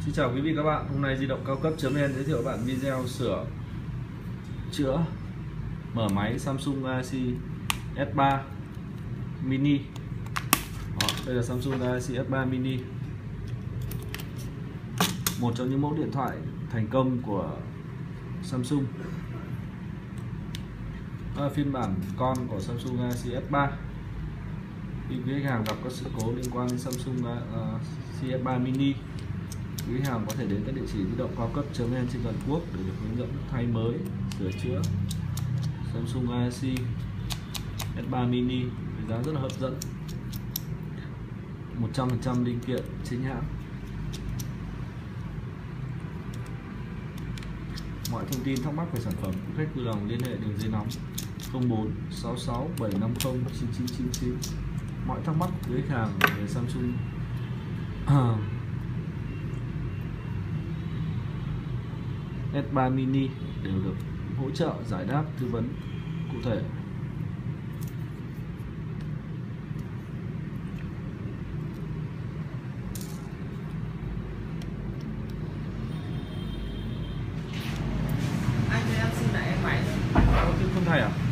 Xin chào quý vị các bạn, hôm nay di động cao cấp.vn giới thiệu các bạn video sửa chữa mở máy Samsung Galaxy S3 mini. Đây là Samsung Galaxy S3 mini, một trong những mẫu điện thoại thành công của Samsung. Đó là phiên bản con của Samsung Galaxy S3. Khi quý khách hàng gặp các sự cố liên quan đến Samsung Galaxy S3 mini, quý khách hàng có thể đến các địa chỉ di động cao cấp.vn trên toàn quốc để được hướng dẫn thay mới, sửa chữa Samsung Galaxy S3 mini với giá rất là hấp dẫn, 100% linh kiện chính hãng. Mọi thông tin thắc mắc về sản phẩm, quý khách vui lòng liên hệ đường dây nóng 04 66 750 9999. Mọi thắc mắc của khách hàng về Samsung S3 mini đều được hỗ trợ giải đáp, tư vấn cụ thể. Anh cho em xin lại em máy thôi. Không thay à?